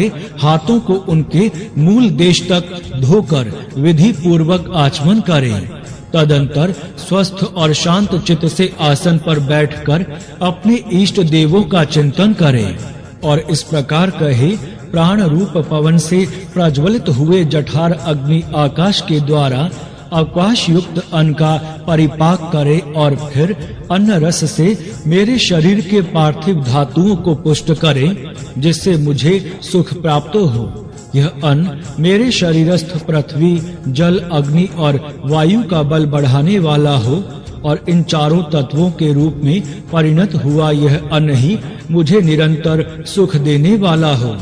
करे हाथों को उनके मूल देश तक धोकर विधि पूर्वक आचमन करे। तदंतर स्वस्थ और शांत चित्त से आसन पर बैठकर अपने इष्ट देवों का चिंतन करे और इस प्रकार कहे, प्राण रूप पवन से प्रज्वलित हुए जठार अग्नि आकाश के द्वारा अवकाश युक्त अन्न का परिपाक करे और फिर अन्न रस से मेरे शरीर के पार्थिव धातुओं को पुष्ट करे, जिससे मुझे सुख प्राप्त हो। यह अन्न मेरे शरीरस्थ पृथ्वी, जल, अग्नि और वायु का बल बढ़ाने वाला हो और इन चारों तत्वों के रूप में परिणत हुआ यह अन्न ही मुझे निरंतर सुख देने वाला हो।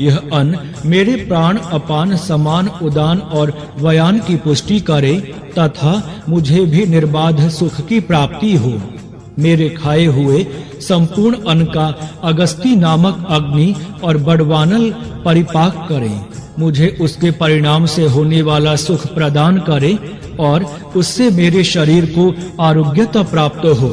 यह अन्न मेरे प्राण, अपान, समान, उदान और व्यान की पुष्टि करे तथा मुझे भी निर्बाध सुख की प्राप्ति हो। मेरे खाए हुए संपूर्ण अन्न का अगस्ती नामक अग्नि और बड़वानल परिपाक करे, मुझे उसके परिणाम से होने वाला सुख प्रदान करे और उससे मेरे शरीर को आरोग्यता प्राप्त हो।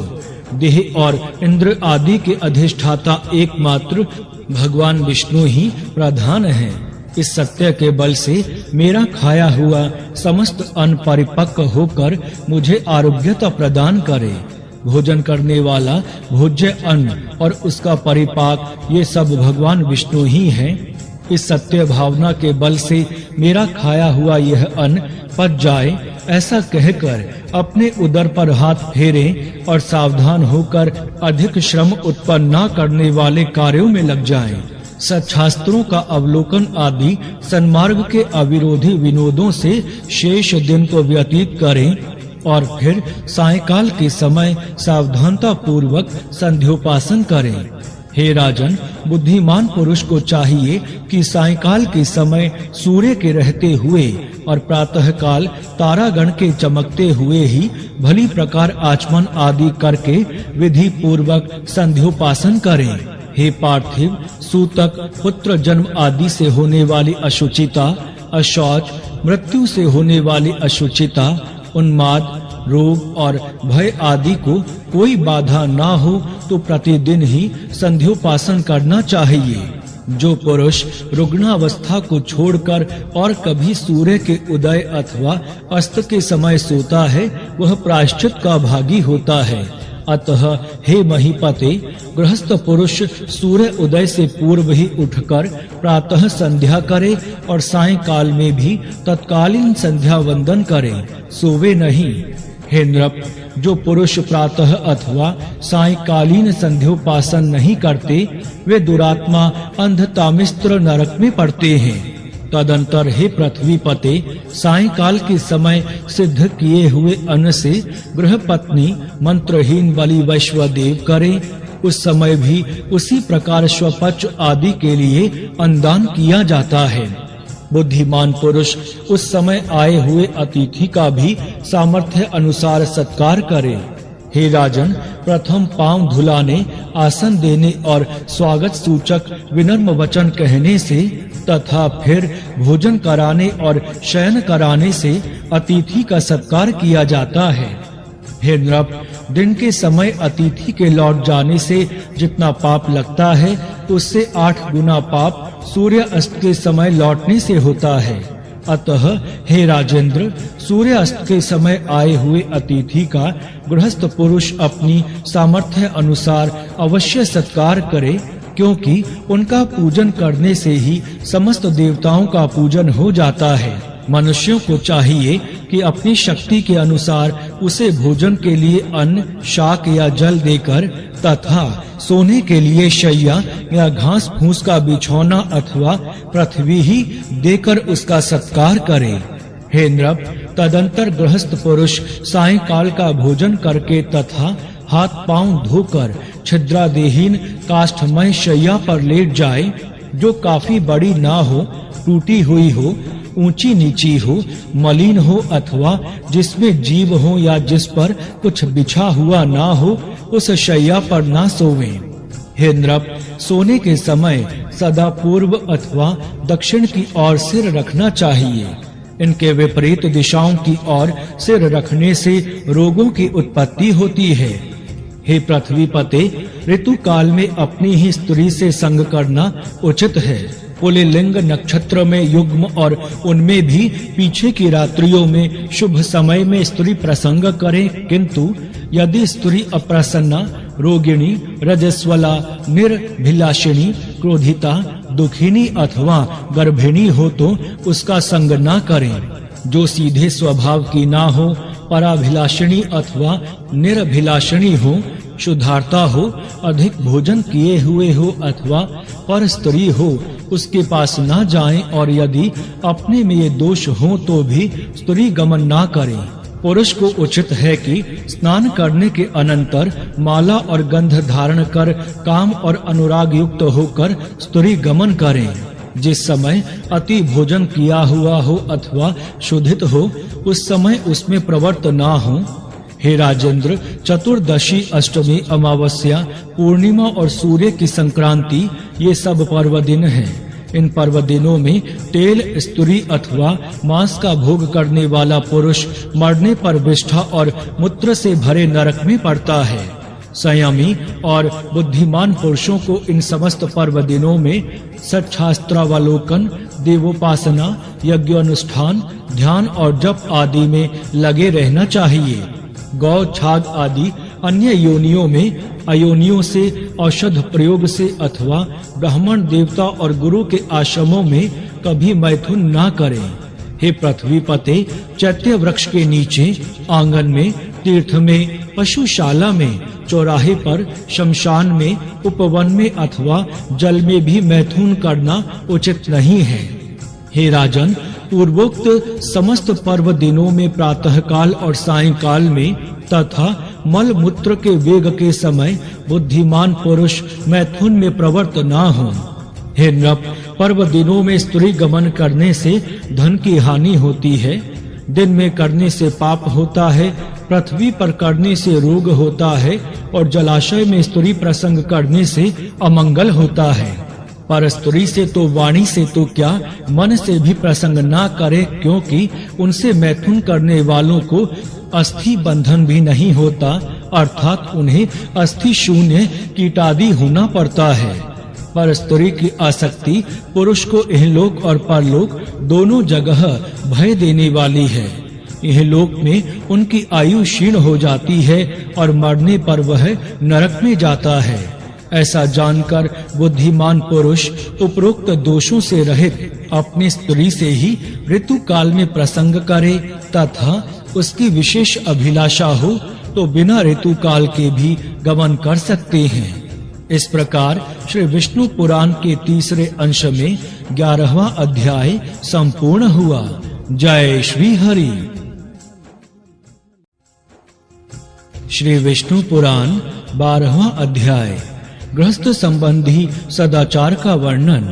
देह और इंद्र आदि के अधिष्ठाता एकमात्र भगवान विष्णु ही प्रधान है। इस सत्य के बल से मेरा खाया हुआ समस्त अन्न परिपक्व होकर मुझे आरोग्यता प्रदान करे। भोजन करने वाला भोज्य अन्न और उसका परिपाक ये सब भगवान विष्णु ही हैं। इस सत्य भावना के बल से मेरा खाया हुआ यह अन्न पच जाए, ऐसा कहकर अपने उदर पर हाथ फेरें और सावधान होकर अधिक श्रम उत्पन्न न करने वाले कार्यों में लग जाएं। सच्छास्त्रों का अवलोकन आदि सन्मार्ग के अविरोधी विनोदों से शेष दिन को व्यतीत करें और फिर सायंकाल के समय सावधानता पूर्वक संध्योपासन करें। हे राजन, बुद्धिमान पुरुष को चाहिए कि सायंकाल के समय सूर्य के रहते हुए और प्रातः काल तारागण के चमकते हुए ही भली प्रकार आचमन आदि करके विधि पूर्वक संध्योपासन करें। हे पार्थिव, सूतक, पुत्र जन्म आदि से होने वाली अशुचिता, अशौच, मृत्यु से होने वाली अशुचिता, उन्माद, रोग और भय आदि को कोई बाधा ना हो तो प्रतिदिन ही संध्योपासन करना चाहिए। जो पुरुष रुग्णावस्था को छोड़कर और कभी सूर्य के उदय अथवा अस्त के समय सोता है, वह प्रायश्चित का भागी होता है। अतः हे महीपते, गृहस्थ पुरुष सूर्य उदय से पूर्व ही उठकर प्रातः संध्या करे और सायंकाल में भी तत्कालीन संध्या वंदन करे, सोवे नहीं। हे नृप, जो पुरुष प्रातः अथवा सायंकालीन संध्योपासन नहीं करते, वे दुरात्मा अंधतामिस्त्र नरक में पड़ते हैं। तदंतर हे पृथ्वीपते, सायंकाल के समय सिद्ध किए हुए अन्न से गृहपत्नी मंत्रहीन बलि वैश्वदेव करे। उस समय भी उसी प्रकार स्वपच आदि के लिए अन्नदान किया जाता है। बुद्धिमान पुरुष उस समय आए हुए अतिथि का भी सामर्थ्य अनुसार सत्कार करे। हे राजन, प्रथम पांव धुलाने, आसन देने और स्वागत सूचक विनम्र वचन कहने से तथा फिर भोजन कराने और शयन कराने से अतिथि का सत्कार किया जाता है। हे नृप, दिन के समय अतिथि के लौट जाने से जितना पाप लगता है, उससे 8 गुना पाप सूर्य अस्त के समय लौटने से होता है। अतः हे राजेंद्र, सूर्य अस्त के समय आए हुए अतिथि का गृहस्थ पुरुष अपनी सामर्थ्य अनुसार अवश्य सत्कार करे, क्योंकि उनका पूजन करने से ही समस्त देवताओं का पूजन हो जाता है। मनुष्यों को चाहिए कि अपनी शक्ति के अनुसार उसे भोजन के लिए अन्न, शाक या जल देकर तथा सोने के लिए शैया या घास फूस का बिछौना अथवा पृथ्वी ही देकर उसका सत्कार करे। हे नृप, तदंतर गृहस्थ पुरुष सायंकाल का भोजन करके तथा हाथ पांव धोकर छिद्रादेहीन काष्ठमय शैया पर लेट जाए, जो काफी बड़ी ना हो, टूटी हुई हो, ऊंची नीची हो, मलिन हो अथवा जिसमें जीव हो या जिस पर कुछ बिछा हुआ ना हो, उस शैया पर ना सोवे। हे नृप, सोने के समय सदा पूर्व अथवा दक्षिण की ओर सिर रखना चाहिए। इनके विपरीत दिशाओं की ओर सिर रखने से रोगों की उत्पत्ति होती है। हे पृथ्वीपते, ऋतु काल में अपनी ही स्त्री से संग करना उचित है। पुल्लिंग नक्षत्र में युग्म और उनमें भी पीछे की रात्रियों में शुभ समय में स्त्री प्रसंग करे, किंतु यदि स्त्री अप्रसन्ना, रोगिणी, रजस्वला, निर्भिलाषिणी, क्रोधिता, दुखिनी अथवा गर्भिणी हो तो उसका संग न करें। जो सीधे स्वभाव की ना हो, पराभिलाषिणी अथवा निर्भिलाषिणी हो, शुद्धार्ता हो, अधिक भोजन किए हुए हो अथवा पर स्त्री हो, उसके पास न जाएं, और यदि अपने में ये दोष हो तो भी स्त्री गमन ना करें। पुरुष को उचित है कि स्नान करने के अनंतर माला और गंध धारण कर काम और अनुराग युक्त होकर स्त्री गमन करें। जिस समय अति भोजन किया हुआ हो अथवा शुद्धित हो, उस समय उसमें प्रवृत्त ना हो। हे राजेंद्र, चतुर्दशी, अष्टमी, अमावस्या, पूर्णिमा और सूर्य की संक्रांति ये सब पर्व दिन हैं। इन पर्व दिनों में तेल, स्त्री अथवा मांस का भोग करने वाला पुरुष मरने पर विष्ठा और मूत्र से भरे नरक में पड़ता है। संयमी और बुद्धिमान पुरुषों को इन समस्त पर्व दिनों में सच्छास्त्रावलोकन, देवोपासना, यज्ञानुष्ठान, ध्यान और जप आदि में लगे रहना चाहिए। गौ, छाग आदि अन्य योनियों में अयोनियों से औषध प्रयोग से अथवा ब्राह्मण, देवता और गुरु के आश्रमों में कभी मैथुन ना करें। हे पृथ्वीपते, चैत्य वृक्ष के नीचे, आंगन में, तीर्थ में, पशुशाला में, चौराहे पर, शमशान में, उपवन में अथवा जल में भी मैथुन करना उचित नहीं है। हे राजन, पूर्वोक्त समस्त पर्व दिनों में प्रातःकाल और सायंकाल में तथा मल मूत्र के वेग के समय बुद्धिमान पुरुष मैथुन में प्रवृत्त ना हो। हे नृप, पर्व दिनों में स्त्री गमन करने से धन की हानि होती है। दिन में करने से पाप होता है, पृथ्वी पर करने से रोग होता है और जलाशय में स्त्री प्रसंग करने से अमंगल होता है। पर स्त्री से तो वाणी से तो क्या, मन से भी प्रसंग ना करे, क्योंकि उनसे मैथुन करने वालों को अस्थि बंधन भी नहीं होता, अर्थात उन्हें अस्थि शून्य कीटादि होना पड़ता है। पर स्त्री की आसक्ति पुरुष को इहलोक और परलोक दोनों जगह भय देने वाली है। इहलोक में उनकी आयु क्षीण हो जाती है और मरने पर वह नरक में जाता है। ऐसा जानकर बुद्धिमान पुरुष उपरोक्त दोषों से रहित अपनी स्त्री से ही ऋतु काल में प्रसंग करे तथा उसकी विशेष अभिलाषा हो तो बिना ऋतु काल के भी गमन कर सकते हैं। इस प्रकार श्री विष्णु पुराण के तीसरे अंश में 11वां अध्याय संपूर्ण हुआ। जय श्री हरि। श्री विष्णु पुराण 12वां अध्याय गृहस्थ संबंधी सदाचार का वर्णन।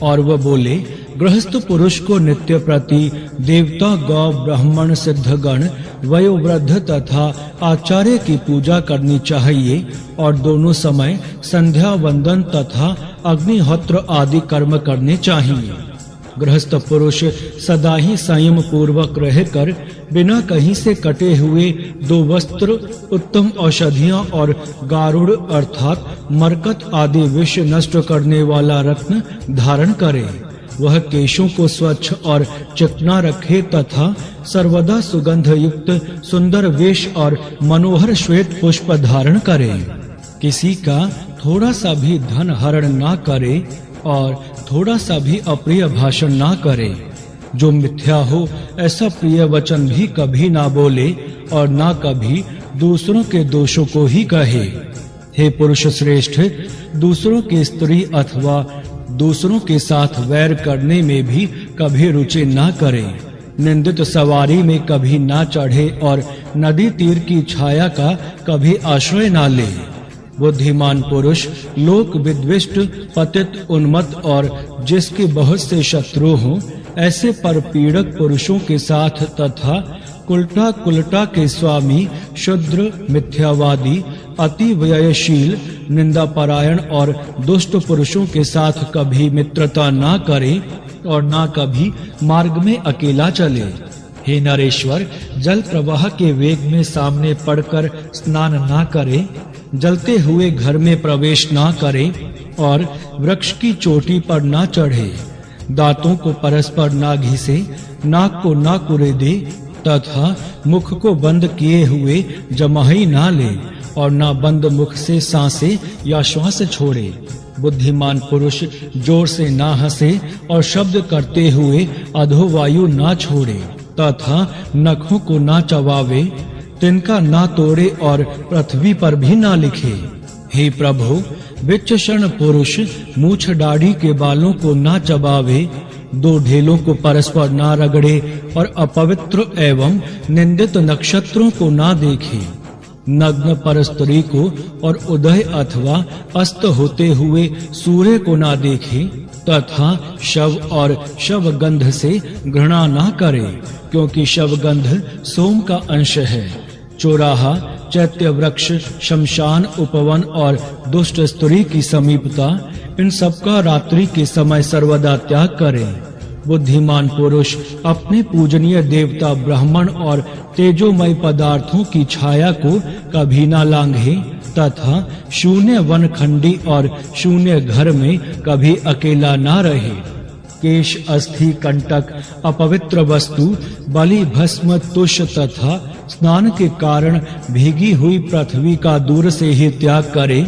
और वह बोले, गृहस्थ पुरुष को नित्य प्रति देवता, गौ, ब्राह्मण, सिद्धगण, वयोवृद्ध तथा आचार्य की पूजा करनी चाहिए और दोनों समय संध्या वंदन तथा अग्निहोत्र आदि कर्म करने चाहिए। गृहस्थ पुरुष सदा ही संयम पूर्वक रहकर बिना कहीं से कटे हुए 2 वस्त्र, उत्तम औषधियां और गारुड़ अर्थात मरकत आदि विष नष्ट करने वाला रत्न धारण करे। वह केशों को स्वच्छ और चिकना रखे तथा सर्वदा सुगंध युक्त सुंदर वेश और मनोहर श्वेत पुष्प धारण करे। किसी का थोड़ा सा भी धन हरण ना करे और थोड़ा सा भी अप्रिय भाषण ना करे। जो मिथ्या हो ऐसा प्रिय वचन भी कभी ना बोले और ना कभी दूसरों के दोषों को ही कहे। हे पुरुष श्रेष्ठ, दूसरों की स्त्री अथवा दूसरों के साथ वैर करने में भी कभी रुचि ना करे। निंदित सवारी में कभी ना चढ़े और नदी तीर की छाया का कभी आश्रय ना ले। बुद्धिमान पुरुष लोक विद्विष्ट, पतित, उन्मत्त और जिसके बहुत से शत्रु हों ऐसे पर पीड़क पुरुषों के साथ तथा कुलटा कुलटा के स्वामी, शुद्र, मिथ्यावादी, अति व्ययशील, निंदा परायण और दुष्ट पुरुषों के साथ कभी मित्रता ना करे और ना कभी मार्ग में अकेला चले। हे नरेश्वर, जल प्रवाह के वेग में सामने पड़कर स्नान ना करे, जलते हुए घर में प्रवेश ना करे, और वृक्ष की चोटी पर ना चढ़े, दांतों को परस्पर ना घिसे, नाक को ना कुरेदे तथा मुख को बंद किए हुए जमाही ना ले और ना बंद मुख से सांसें या श्वास छोड़े। बुद्धिमान पुरुष जोर से ना हंसे और शब्द करते हुए अधोवायु ना छोड़े तथा नखों को ना चबावे, तिनका ना तोड़े और पृथ्वी पर भी ना लिखे। हे प्रभु, विचक्षण पुरुष मूछ दाढ़ी के बालों को ना चबावे, दो ढेलों को परस्पर ना रगड़े और अपवित्र एवं निंदित नक्षत्रों को ना देखे, नग्न परस्त्री को और उदय अथवा अस्त होते हुए सूर्य को ना देखे तथा शव और शवगंध से घृणा ना करे, क्योंकि शवगंध सोम का अंश है। चौराहा, चैत्य वृक्ष, शमशान, उपवन और दुष्ट स्त्री की समीपता, इन सबका रात्रि के समय सर्वदा त्याग करे। बुद्धिमान पुरुष अपने पूजनीय देवता ब्राह्मण और तेजोमय पदार्थों की छाया को कभी ना लांघे तथा शून्य वनखंडी और शून्य घर में कभी अकेला ना रहे। केश, अस्थि, कंटक, अपवित्र वस्तु, बलि, भस्म, तुष तथा स्नान के कारण भीगी हुई पृथ्वी का दूर से ही त्याग करे।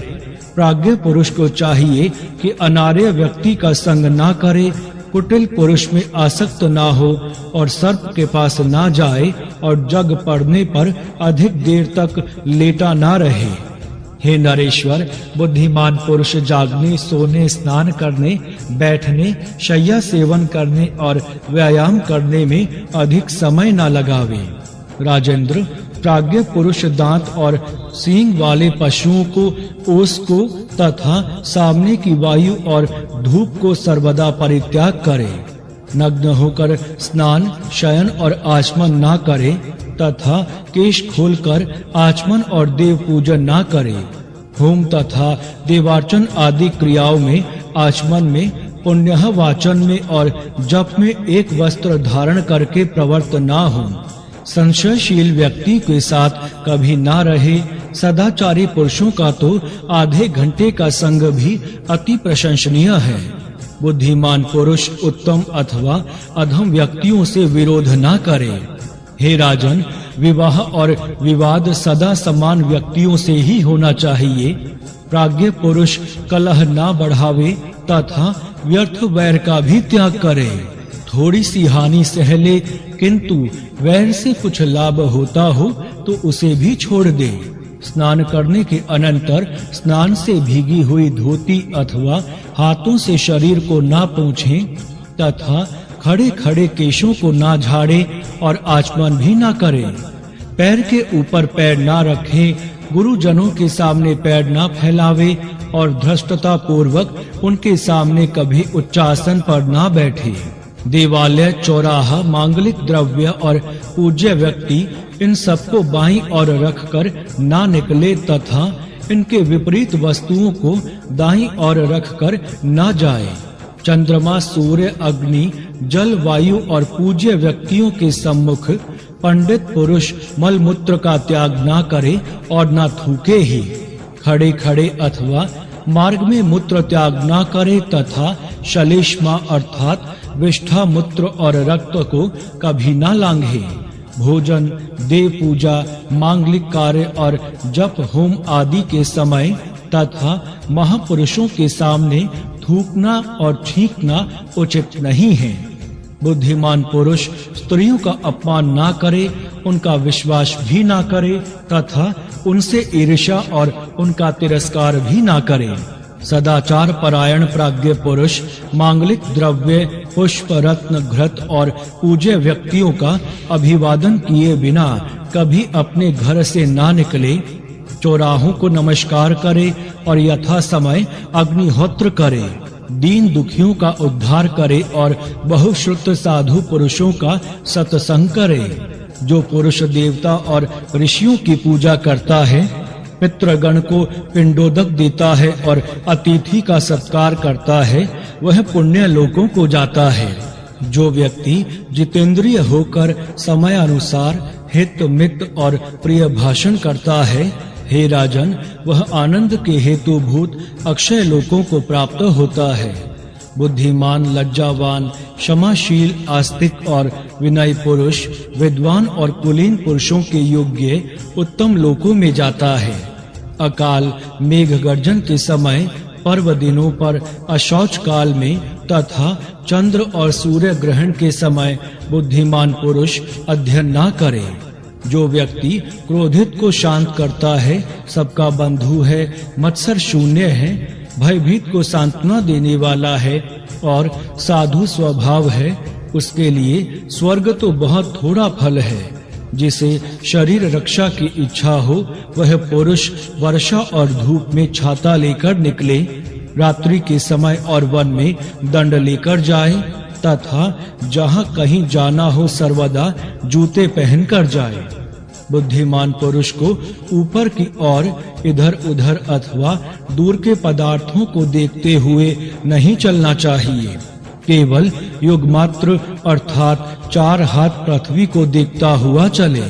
प्राज्ञ पुरुष को चाहिए कि अनार्य व्यक्ति का संग ना करे, कुटिल पुरुष में आसक्त ना हो और सर्प के पास ना जाए और जग पड़ने पर अधिक देर तक लेटा ना रहे। हे नरेश्वर, बुद्धिमान पुरुष जागने, सोने, स्नान करने, बैठने, शय्या सेवन करने और व्यायाम करने में अधिक समय ना लगावे। राजेंद्र, प्राज्ञ पुरुष दांत और सींग वाले पशुओं को, ओस को तथा सामने की वायु और धूप को सर्वदा परित्याग करे। नग्न होकर स्नान, शयन और आचमन ना करे तथा केश खोलकर आचमन और देव पूजन ना करे। होम तथा देवार्चन आदि क्रियाओं में, आचमन में, पुण्य वाचन में और जप में एक वस्त्र धारण करके प्रवृत्त ना हो। संशयशील व्यक्ति के साथ कभी ना रहे। सदाचारी पुरुषों का तो आधे घंटे का संग भी अति प्रशंसनीय है। बुद्धिमान पुरुष उत्तम अथवा अधम व्यक्तियों से विरोध ना करे। हे राजन, विवाह और विवाद सदा समान व्यक्तियों से ही होना चाहिए। प्राज्ञ पुरुष कलह ना बढ़ावे तथा व्यर्थ वैर का भी त्याग करे। थोड़ी सी हानि सह ले, किंतु वैर से कुछ लाभ होता हो तो उसे भी छोड़ दे। स्नान करने के अनंतर स्नान से भीगी हुई धोती अथवा हाथों से शरीर को ना पोंछे तथा खड़े खड़े केशों को ना झाड़े और आचमन भी ना करे। पैर के ऊपर पैर ना रखे, गुरुजनों के सामने पैर ना फैलावे और धृष्टता पूर्वक उनके सामने कभी उच्चासन पर ना बैठे। देवालय, चौराहा, मांगलिक द्रव्य और पूज्य व्यक्ति, इन सबको बाईं ओर रखकर ना निकले तथा इनके विपरीत वस्तुओं को दाईं ओर रखकर ना जाए। चंद्रमा, सूर्य, अग्नि, जल, वायु और पूज्य व्यक्तियों के सम्मुख पंडित पुरुष मलमूत्र का त्याग ना करे और ना थूके ही। खड़े खड़े अथवा मार्ग में मूत्र त्याग ना करे तथा शलेष्मा अर्थात विष्ठा, मूत्र और रक्त को कभी ना लांघे। भोजन, देव पूजा, मांगलिक कार्य और जप होम आदि के समय तथा महापुरुषों के सामने थूकना और छींकना उचित नहीं है। बुद्धिमान पुरुष स्त्रियों का अपमान ना करे, उनका विश्वास भी ना करे तथा उनसे ईर्ष्या और उनका तिरस्कार भी ना करे। सदाचार परायण प्राज्ञ पुरुष मांगलिक द्रव्य, पुष्प, रत्न, घृत और पूज्य व्यक्तियों का अभिवादन किए बिना कभी अपने घर से ना निकले। चौराहों को नमस्कार करे और यथा समय अग्निहोत्र करे। दीन दुखियों का उद्धार करे और बहुश्रुत साधु पुरुषों का सत्संग करे। जो पुरुष देवता और ऋषियों की पूजा करता है, पितृगण को पिंडोदक देता है और अतिथि का सत्कार करता है, वह पुण्य लोकों को जाता है। जो व्यक्ति जितेंद्रिय होकर समय अनुसार हित, मित और प्रिय भाषण करता है, हे राजन, वह आनंद के हेतुभूत अक्षय लोकों को प्राप्त होता है। बुद्धिमान, लज्जावान, क्षमाशील, आस्तिक और विनयी पुरुष विद्वान और कुलीन पुरुषों के योग्य उत्तम लोकों में जाता है। अकाल मेघ गर्जन के समय, पर्व दिनों पर, अशौच काल में तथा चंद्र और सूर्य ग्रहण के समय बुद्धिमान पुरुष अध्ययन न करे। जो व्यक्ति क्रोधित को शांत करता है, सबका बंधु है, मत्सर शून्य है, भयभीत को सांत्वना देने वाला है और साधु स्वभाव है, उसके लिए स्वर्ग तो बहुत थोड़ा फल है। जिसे शरीर रक्षा की इच्छा हो, वह पुरुष वर्षा और धूप में छाता लेकर निकले, रात्रि के समय और वन में दंड लेकर जाए तथा जहाँ कहीं जाना हो सर्वदा जूते पहनकर जाए। बुद्धिमान पुरुष को ऊपर की ओर, इधर-उधर अथवा दूर के पदार्थों को देखते हुए नहीं चलना चाहिए। केवल युगमात्र अर्थात 4 हाथ पृथ्वी को देखता हुआ चले।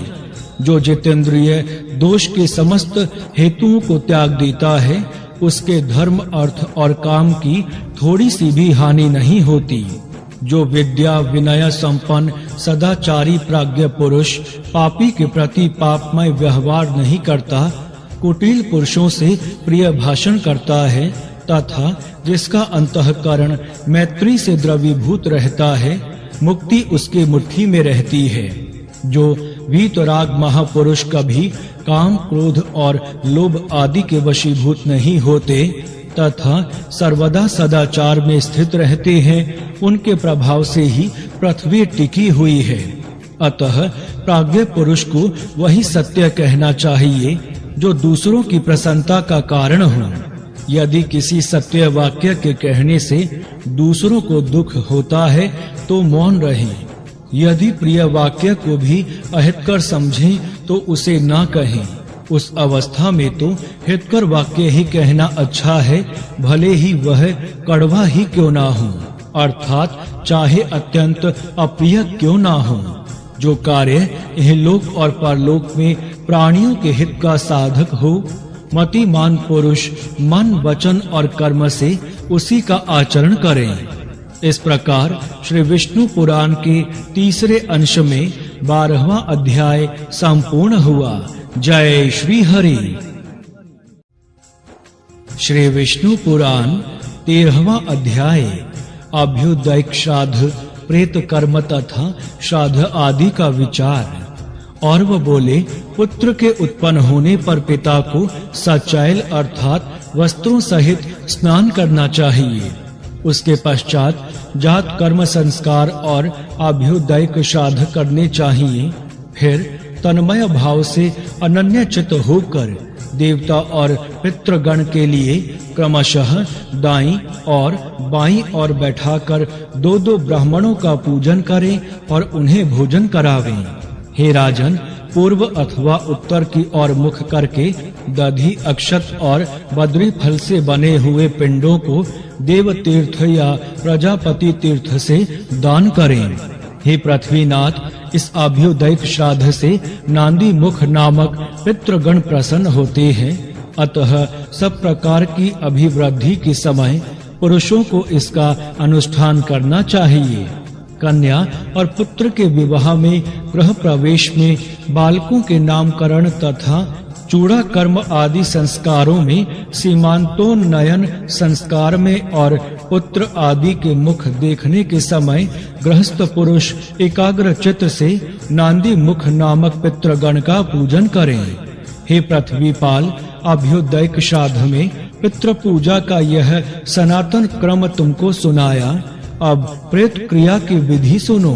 जो जितेंद्रिय दोष के समस्त हेतुओं को त्याग देता है, उसके धर्म, अर्थ और काम की थोड़ी सी भी हानि नहीं होती। जो विद्या विनय संपन्न सदाचारी प्राज्ञ पुरुष पापी के प्रति पापमय व्यवहार नहीं करता, कुटिल पुरुषों से प्रिय भाषण करता है तथा जिसका अंतःकरण मैत्री से द्रवीभूत रहता है, मुक्ति उसके मुट्ठी में रहती है। जो वीतराग महापुरुष कभी काम, क्रोध और लोभ आदि के वशीभूत नहीं होते तथा सर्वदा सदाचार में स्थित रहते हैं, उनके प्रभाव से ही पृथ्वी टिकी हुई है। अतः प्राज्ञ पुरुष को वही सत्य कहना चाहिए जो दूसरों की प्रसन्नता का कारण हो। यदि किसी सत्य वाक्य के कहने से दूसरों को दुख होता है तो मौन रहे। यदि प्रिय वाक्य को भी अहितकर समझें तो उसे ना कहें। उस अवस्था में तो हितकर वाक्य ही कहना अच्छा है, भले ही वह कड़वा ही क्यों ना हो, अर्थात चाहे अत्यंत अप्रिय क्यों ना हो। जो कार्य इहलोक और परलोक में प्राणियों के हित का साधक हो, मतिमान पुरुष मन, वचन और कर्म से उसी का आचरण करें। इस प्रकार श्री विष्णु पुराण के तीसरे अंश में 12वां अध्याय संपूर्ण हुआ। जय श्री हरि। श्री विष्णु पुराण 13वां अध्याय अभ्युदय श्राद्ध, प्रेत कर्म तथा श्राद्ध आदि का विचार। और वह बोले, पुत्र के उत्पन्न होने पर पिता को सचैल अर्थात वस्त्रों सहित स्नान करना चाहिए। उसके पश्चात जात कर्म संस्कार और अभ्युदय श्राद्ध करने चाहिए। फिर तन्मय भाव से अनन्य चित्त होकर देवता और पितृगण के लिए क्रमशः दाईं और बाईं ओर बैठाकर 2-2 ब्राह्मणों का पूजन करें और उन्हें भोजन करावें। हे राजन, पूर्व अथवा उत्तर की ओर मुख करके दधि, अक्षत और बद्री फल से बने हुए पिंडों को देव तीर्थ या प्रजापति तीर्थ से दान करें। हे पृथ्वीनाथ, इस अभ्युदय श्राद्ध से नांदी मुख नामक पितृगण प्रसन्न होते हैं। अतः सब प्रकार की अभिवृद्धि के समय पुरुषों को इसका अनुष्ठान करना चाहिए। कन्या और पुत्र के विवाह में, गृह प्रवेश में, बालकों के नामकरण तथा चूड़ा कर्म आदि संस्कारों में, सीमांतोन्नयन संस्कार में और पुत्र आदि के मुख देखने के समय गृहस्थ पुरुष एकाग्र चित्त से नांदी मुख नामक पितृगण का पूजन करें। हे पृथ्वीपाल, अभ्युदय श्राद्ध में पितृ पूजा का यह सनातन क्रम तुमको सुनाया। अब प्रेत क्रिया की विधि सुनो।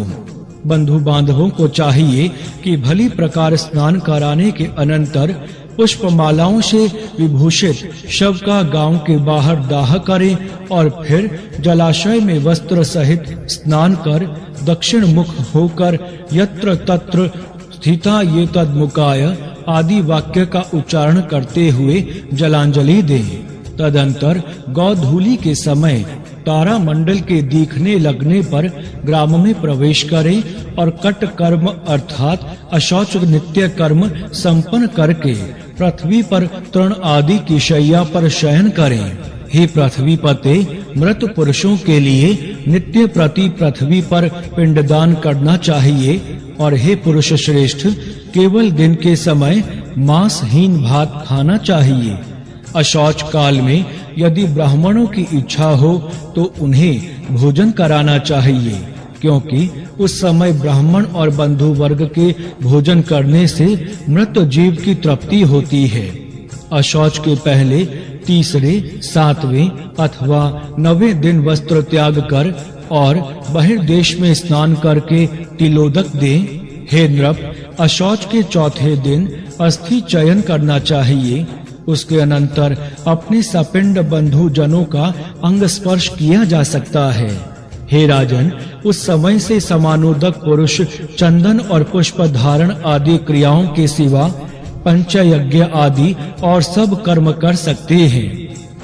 बंधु बांधवों को चाहिए कि भली प्रकार स्नान कराने के अनंतर पुष्पमालाओं से विभूषित शव का गांव के बाहर दाह करें और फिर जलाशय में वस्त्र सहित स्नान कर दक्षिण मुख होकर यत्र तत्र स्थिता ये तद्मुकाय आदि वाक्य का उच्चारण करते हुए जलांजलि दें। तदंतर गौधूली के समय तारा मंडल के दिखने लगने पर ग्राम में प्रवेश करें और कट कर्म अर्थात अशौच नित्य कर्म संपन्न करके पृथ्वी पर तृण आदि की शैया पर शयन करें। हे पृथ्वी पते, मृत पुरुषों के लिए नित्य प्रति पृथ्वी पर पिंडदान करना चाहिए। और हे पुरुष श्रेष्ठ, केवल दिन के समय मांसहीन भात खाना चाहिए। अशौच काल में यदि ब्राह्मणों की इच्छा हो तो उन्हें भोजन कराना चाहिए, क्योंकि उस समय ब्राह्मण और बंधु वर्ग के भोजन करने से मृत जीव की तृप्ति होती है। अशौच के पहले तीसरे, सातवें अथवा 9वें दिन वस्त्र त्याग कर और बहिर्देश में स्नान करके तिलोदक दें। हे नृप, अशौच के चौथे दिन अस्थि चयन करना चाहिए। उसके अनंतर अपने सपिंड बंधु जनों का अंग स्पर्श किया जा सकता है। हे राजन, उस समय से समानोदक पुरुष चंदन और पुष्प धारण आदि क्रियाओं के सिवा पंचयज्ञ आदि और सब कर्म कर सकते हैं।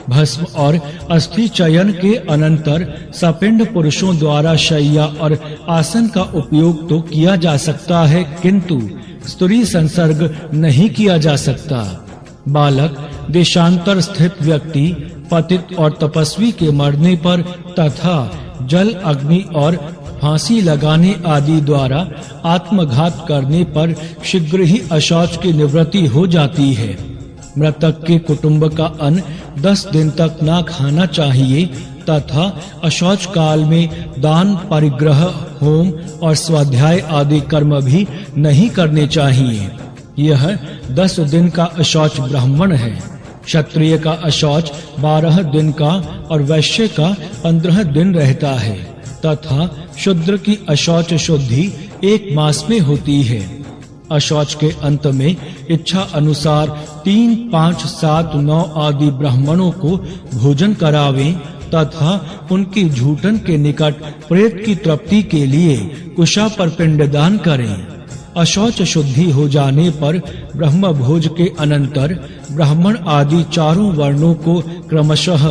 भस्म और अस्थि चयन के अनंतर सपिंड पुरुषों द्वारा शैया और आसन का उपयोग तो किया जा सकता है, किंतु स्त्री संसर्ग नहीं किया जा सकता। बालक, देशांतर स्थित व्यक्ति, पतित और तपस्वी के मरने पर तथा जल, अग्नि और फांसी लगाने आदि द्वारा आत्मघात करने पर शीघ्र ही अशौच की निवृत्ति हो जाती है। मृतक के कुटुंब का अन्न 10 दिन तक ना खाना चाहिए तथा अशौच काल में दान, परिग्रह, होम और स्वाध्याय आदि कर्म भी नहीं करने चाहिए। यह 10 दिन का अशौच ब्राह्मण है। क्षत्रिय का अशौच 12 दिन का और वैश्य का 15 दिन रहता है तथा शूद्र की अशौच शुद्धि 1 मास में होती है। अशौच के अंत में इच्छा अनुसार 3, 5, 7, 9 आदि ब्राह्मणों को भोजन करावें तथा उनकी झूठन के निकट प्रेत की तृप्ति के लिए कुशा पर पिंडदान करें। अशौच शुद्धि हो जाने पर ब्रह्म भोज के अनंतर ब्राह्मण आदि चारों वर्णों को क्रमशः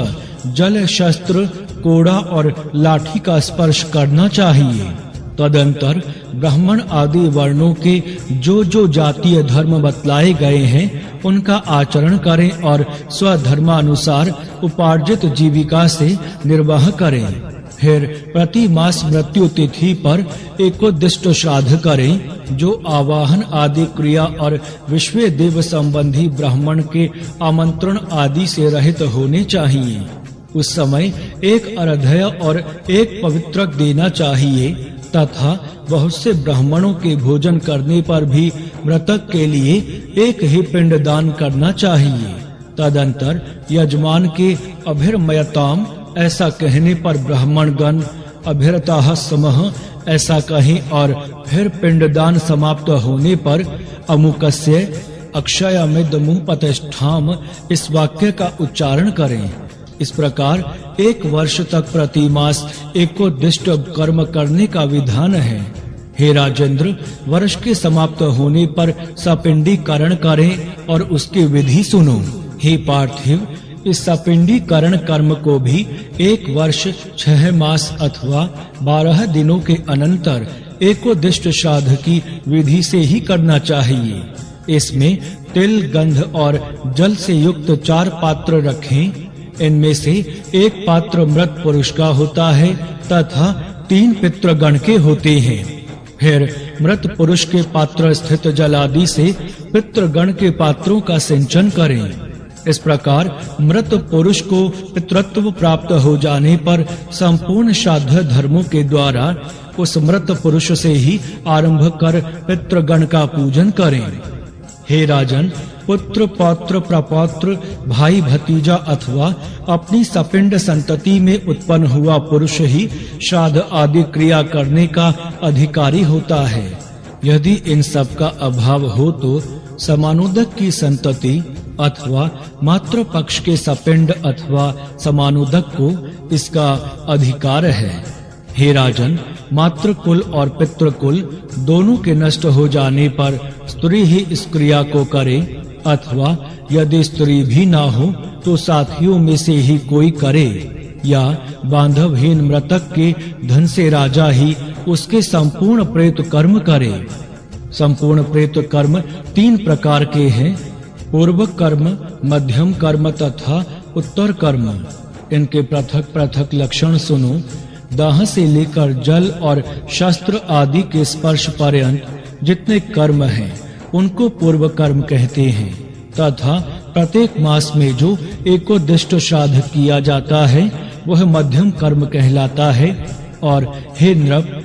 जल, शस्त्र, कोड़ा और लाठी का स्पर्श करना चाहिए। तदंतर ब्राह्मण आदि वर्णों के जो जो जातीय धर्म बतलाए गए हैं उनका आचरण करें और स्वधर्मानुसार उपार्जित जीविका से निर्वाह करें। फिर प्रति मास मृत्यु तिथि पर एकोद्दिष्ट श्राद्ध करें, जो आवाहन आदि क्रिया और विश्व देव संबंधी ब्राह्मण के आमंत्रण आदि से रहित होने चाहिए। उस समय 1 अर्घ्य और 1 पवित्रक देना चाहिए तथा बहुत से ब्राह्मणों के भोजन करने पर भी मृतक के लिए 1 ही पिंड दान करना चाहिए। तदंतर यजमान के अभिर्मयताम ऐसा कहने पर ब्राह्मण गण अभिरताः समः ऐसा कहें और फिर पिंडदान समाप्त होने पर अमुकस्य अक्षयमिदमुः प्रतिष्ठाम इस वाक्य का उच्चारण करें। इस प्रकार 1 वर्ष तक प्रति मास एकोद्दिष्ट कर्म करने का विधान है। हे राजेंद्र, वर्ष के समाप्त होने पर सपिंडीकरण करें और उसकी विधि सुनो। हे पार्थिव, इस सपिंडीकरण कर्म को भी 1 वर्ष 6 मास अथवा 12 दिनों के अनंतर एकोद्दिष्ट श्राद्ध की विधि से ही करना चाहिए। इसमें तिल, गंध और जल से युक्त 4 पात्र रखें। इनमें से 1 पात्र मृत पुरुष का होता है तथा 3 पितृगण के होते हैं। फिर मृत पुरुष के पात्र स्थित जल आदि से पितृगण के पात्रों का सिंचन करें। इस प्रकार मृत पुरुष को पितृत्व प्राप्त हो जाने पर संपूर्ण श्राद्ध धर्मों के द्वारा उस मृत पुरुष से ही आरंभ कर पितृगण का पूजन करें। हे राजन, पुत्र, पौत्र, प्रपौत्र, भाई, भतीजा अथवा अपनी सपिंड संतति में उत्पन्न हुआ पुरुष ही श्राद्ध आदि क्रिया करने का अधिकारी होता है। यदि इन सब का अभाव हो तो समानोदक की संतति अथवा मातृ पक्ष के सपिंड अथवा समानोदक को इसका अधिकार है। हे राजन, मातृकुल और पितृकुल दोनों के नष्ट हो जाने पर स्त्री ही इस क्रिया को करे अथवा यदि स्त्री भी ना हो तो साथियों में से ही कोई करे, या बांधवहीन मृतक के धन से राजा ही उसके संपूर्ण प्रेत कर्म करे। संपूर्ण प्रेत कर्म 3 प्रकार के हैं। पूर्व कर्म, मध्यम कर्म तथा उत्तर कर्म, इनके पृथक पृथक लक्षण सुनो। दाह से लेकर जल और शस्त्र आदि के स्पर्श पर्यंत जितने कर्म हैं, उनको पूर्व कर्म कहते हैं, तथा प्रत्येक मास में जो एकोद्दिष्ट श्राद्ध किया जाता है, वह मध्यम कर्म कहलाता है। और हे नृप,